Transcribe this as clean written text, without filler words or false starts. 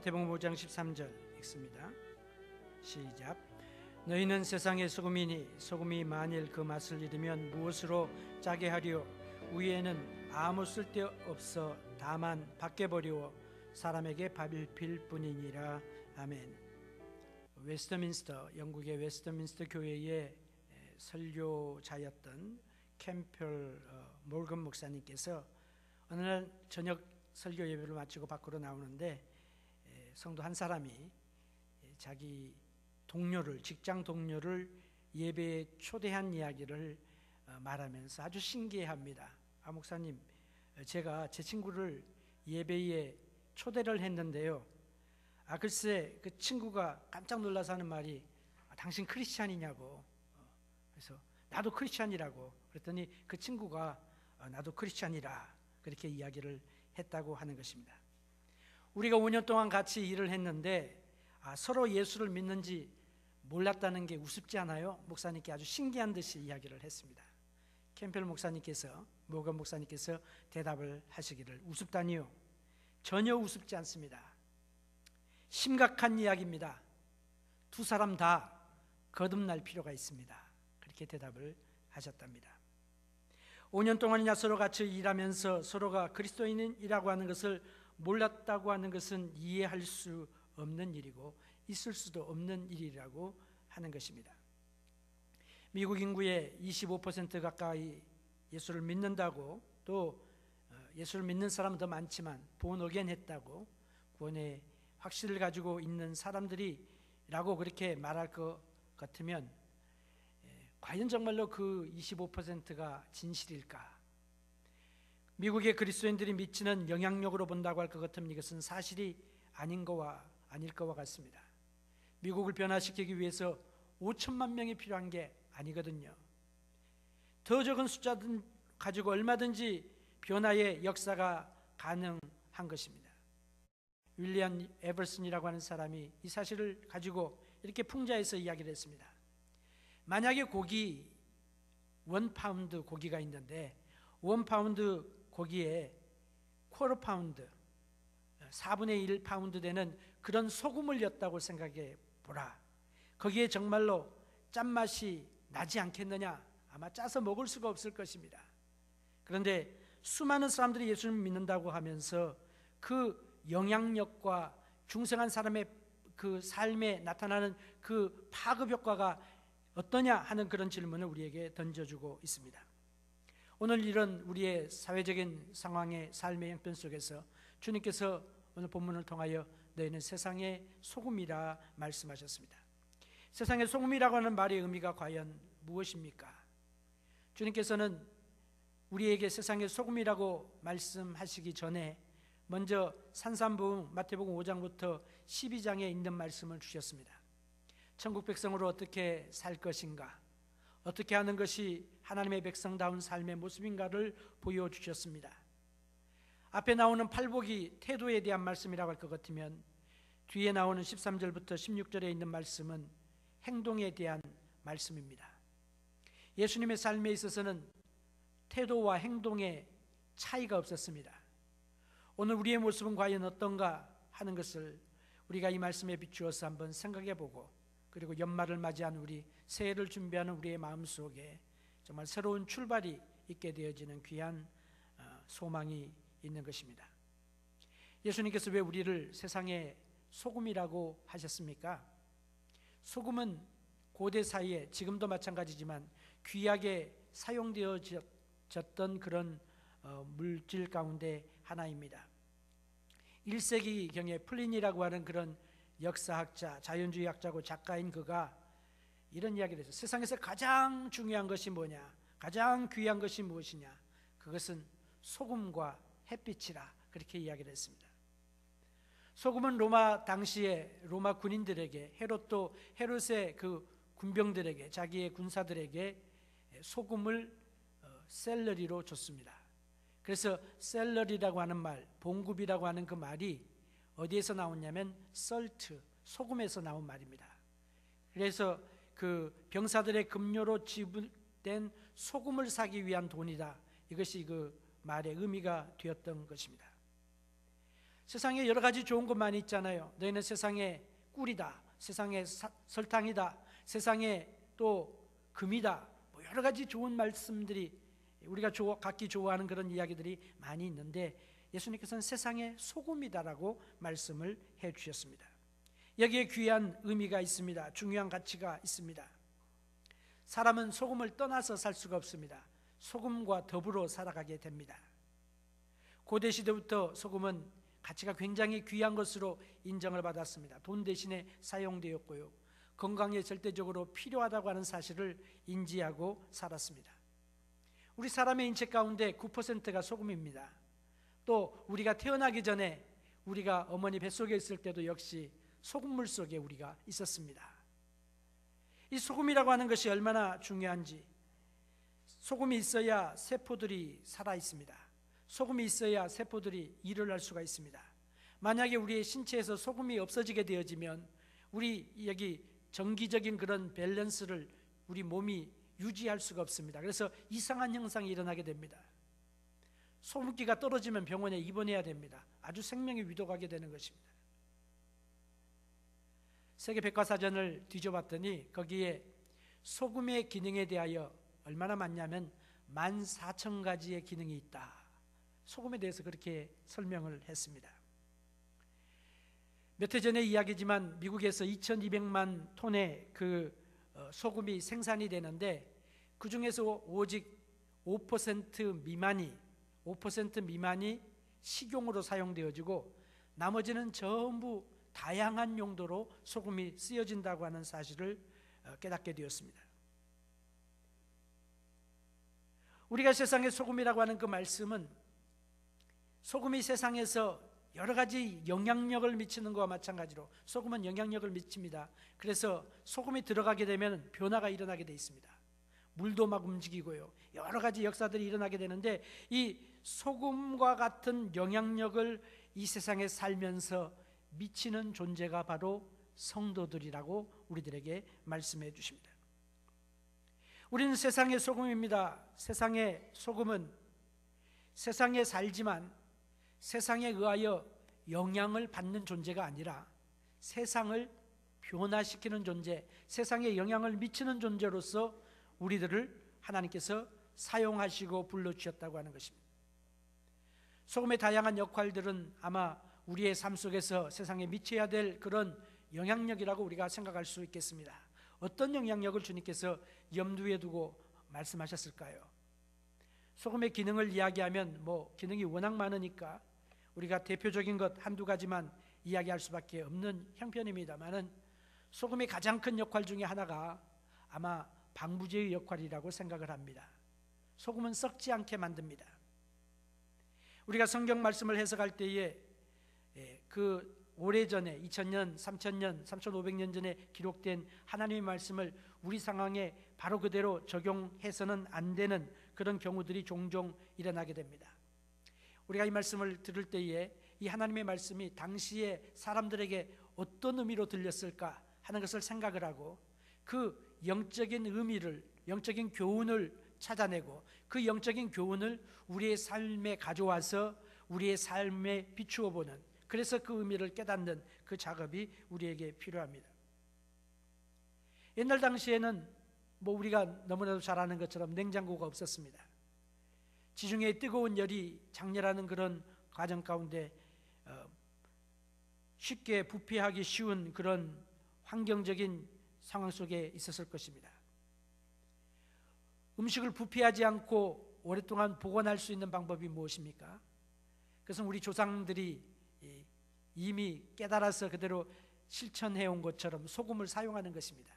마태복음 5장 13절 읽습니다. 시작. 너희는 세상의 소금이니 소금이 만일 그 맛을 잃으면 무엇으로 짜게 하리요? 위에는 아무 쓸데없어 다만 밖에 버리워 사람에게 밟힐 뿐이니라. 아멘. 웨스트민스터, 영국의 웨스트민스터 교회의 설교자였던 캠펠 몰건 목사님께서 어느 날 저녁 설교 예배를 마치고 밖으로 나오는데 성도 한 사람이 자기 동료를, 직장 동료를 예배에 초대한 이야기를 말하면서 아주 신기해합니다. 목사님, 제가 제 친구를 예배에 초대를 했는데요, 글쎄 그 친구가 깜짝 놀라서 하는 말이 당신 크리스찬이냐고. 그래서 나도 크리스찬이라고 그랬더니 그 친구가 나도 크리스찬이라 그렇게 이야기를 했다고 하는 것입니다. 우리가 5년 동안 같이 일을 했는데 서로 예수를 믿는지 몰랐다는 게 우습지 않아요? 목사님께 아주 신기한 듯이 이야기를 했습니다. 캠펠 목사님께서, 모건 목사님께서 대답을 하시기를, 우습다니요? 전혀 우습지 않습니다. 심각한 이야기입니다. 두 사람 다 거듭날 필요가 있습니다. 그렇게 대답을 하셨답니다. 5년 동안이나 서로 같이 일하면서 서로가 그리스도인이라고 하는 것을 몰랐다고 하는 것은 이해할 수 없는 일이고 있을 수도 없는 일이라고 하는 것입니다. 미국 인구의 25% 가까이 예수를 믿는다고, 또 예수를 믿는 사람은 더 많지만 본 어게인 했다고, 구원의 확신을 가지고 있는 사람들이라고 그렇게 말할 것 같으면 과연 정말로 그 25%가 진실일까? 미국의 그리스도인들이 미치는 영향력으로 본다고 할 것 같으면 이것은 사실이 아닐 거와 같습니다. 미국을 변화시키기 위해서 5천만 명이 필요한 게 아니거든요. 더 적은 숫자든 가지고 얼마든지 변화의 역사가 가능한 것입니다. 윌리엄 에버슨이라고 하는 사람이 이 사실을 가지고 이렇게 풍자해서 이야기를 했습니다. 만약에 고기 1파운드 고기가 있는데 1파운드 고기에 쿼터 파운드, 4분의 1 파운드 되는 그런 소금을 넣었다고 생각해 보라. 거기에 정말로 짠맛이 나지 않겠느냐? 아마 짜서 먹을 수가 없을 것입니다. 그런데 수많은 사람들이 예수를 믿는다고 하면서 그 영향력과 중생한 사람의 그 삶에 나타나는 그 파급 효과가 어떠냐 하는 그런 질문을 우리에게 던져주고 있습니다. 오늘 이런 우리의 사회적인 상황의 삶의 형편 속에서 주님께서 오늘 본문을 통하여 너희는 세상의 소금이라 말씀하셨습니다. 세상의 소금이라고 하는 말의 의미가 과연 무엇입니까? 주님께서는 우리에게 세상의 소금이라고 말씀하시기 전에 먼저 산산부흥 마태복음 5장부터 12장에 있는 말씀을 주셨습니다. 천국 백성으로 어떻게 살 것인가, 어떻게 하는 것이 하나님의 백성다운 삶의 모습인가를 보여주셨습니다. 앞에 나오는 팔복이 태도에 대한 말씀이라고 할 것 같으면 뒤에 나오는 13절부터 16절에 있는 말씀은 행동에 대한 말씀입니다. 예수님의 삶에 있어서는 태도와 행동에 차이가 없었습니다. 오늘 우리의 모습은 과연 어떤가 하는 것을 우리가 이 말씀에 비추어서 한번 생각해 보고, 그리고 연말을 맞이한 우리, 새해를 준비하는 우리의 마음속에 정말 새로운 출발이 있게 되어지는 귀한 소망이 있는 것입니다. 예수님께서 왜 우리를 세상의 소금이라고 하셨습니까? 소금은 고대 사이에, 지금도 마찬가지지만 귀하게 사용되어졌던 그런 물질 가운데 하나입니다. 1세기경에 플린이라고 하는 그런 역사학자, 자연주의학자고 작가인 그가 이런 이야기를 했어요. 세상에서 가장 중요한 것이 뭐냐, 가장 귀한 것이 무엇이냐, 그것은 소금과 햇빛이라 그렇게 이야기를 했습니다. 소금은 로마 당시에 로마 군인들에게, 헤롯의 그 군병들에게, 자기의 군사들에게 소금을 샐러리로 줬습니다. 그래서 샐러리라고 하는 말, 봉급이라고 하는 그 말이 어디에서 나왔냐면 salt, 소금에서 나온 말입니다. 그래서 그 병사들의 급료로 지불된 소금을 사기 위한 돈이다, 이것이 그 말의 의미가 되었던 것입니다. 세상에 여러 가지 좋은 것 많이 있잖아요. 너희는 세상의 꿀이다, 세상의 설탕이다, 세상에 또 금이다, 뭐 여러 가지 좋은 말씀들이 우리가 각기 좋아하는 그런 이야기들이 많이 있는데, 예수님께서는 세상의 소금이다라고 말씀을 해 주셨습니다. 여기에 귀한 의미가 있습니다. 중요한 가치가 있습니다. 사람은 소금을 떠나서 살 수가 없습니다. 소금과 더불어 살아가게 됩니다. 고대 시대부터 소금은 가치가 굉장히 귀한 것으로 인정을 받았습니다. 돈 대신에 사용되었고요, 건강에 절대적으로 필요하다고 하는 사실을 인지하고 살았습니다. 우리 사람의 인체 가운데 9%가 소금입니다. 또 우리가 태어나기 전에 우리가 어머니 뱃속에 있을 때도 역시 소금물 속에 우리가 있었습니다. 이 소금이라고 하는 것이 얼마나 중요한지, 소금이 있어야 세포들이 살아 있습니다. 소금이 있어야 세포들이 일을 할 수가 있습니다. 만약에 우리의 신체에서 소금이 없어지게 되어지면 우리 여기 정기적인 그런 밸런스를 우리 몸이 유지할 수가 없습니다. 그래서 이상한 현상이 일어나게 됩니다. 소금기가 떨어지면 병원에 입원해야 됩니다. 아주 생명이 위독하게 되는 것입니다. 세계 백과사전을 뒤져봤더니 거기에 소금의 기능에 대하여 얼마나 많냐면 14,000가지의 기능이 있다. 소금에 대해서 그렇게 설명을 했습니다. 몇 해 전의 이야기지만 미국에서 2,200만 톤의 그 소금이 생산이 되는데, 그 중에서 오직 5% 미만이 식용으로 사용되어지고 나머지는 전부 다양한 용도로 소금이 쓰여진다고 하는 사실을 깨닫게 되었습니다. 우리가 세상의 소금이라고 하는 그 말씀은 소금이 세상에서 여러 가지 영향력을 미치는 것과 마찬가지로 소금은 영향력을 미칩니다. 그래서 소금이 들어가게 되면 변화가 일어나게 돼 있습니다. 물도 막 움직이고요, 여러 가지 역사들이 일어나게 되는데, 이 소금과 같은 영향력을 이 세상에 살면서 미치는 존재가 바로 성도들이라고 우리들에게 말씀해 주십니다. 우리는 세상의 소금입니다. 세상의 소금은 세상에 살지만 세상에 의하여 영향을 받는 존재가 아니라 세상을 변화시키는 존재, 세상에 영향을 미치는 존재로서 우리들을 하나님께서 사용하시고 불러주셨다고 하는 것입니다. 소금의 다양한 역할들은 아마 우리의 삶 속에서 세상에 미쳐야 될 그런 영향력이라고 우리가 생각할 수 있겠습니다. 어떤 영향력을 주님께서 염두에 두고 말씀하셨을까요? 소금의 기능을 이야기하면 기능이 워낙 많으니까 우리가 대표적인 것 한두 가지만 이야기할 수밖에 없는 형편입니다만은, 소금의 가장 큰 역할 중에 하나가 아마 방부제의 역할이라고 생각을 합니다. 소금은 썩지 않게 만듭니다. 우리가 성경 말씀을 해석할 때에 그 오래전에 2000년, 3000년, 3500년 전에 기록된 하나님의 말씀을 우리 상황에 바로 그대로 적용해서는 안 되는 그런 경우들이 종종 일어나게 됩니다. 우리가 이 말씀을 들을 때에 이 하나님의 말씀이 당시에 사람들에게 어떤 의미로 들렸을까 하는 것을 생각을 하고, 그 영적인 의미를, 영적인 교훈을 찾아내고 그 영적인 교훈을 우리의 삶에 가져와서 우리의 삶에 비추어 보는, 그래서 그 의미를 깨닫는 그 작업이 우리에게 필요합니다. 옛날 당시에는 우리가 너무나도 잘 아는 것처럼 냉장고가 없었습니다. 지중해의 뜨거운 열이 장렬하는 그런 과정 가운데 쉽게 부패하기 쉬운 그런 환경적인 상황 속에 있었을 것입니다. 음식을 부패하지 않고 오랫동안 보관할 수 있는 방법이 무엇입니까? 그것은 우리 조상들이 이미 깨달아서 그대로 실천해온 것처럼 소금을 사용하는 것입니다.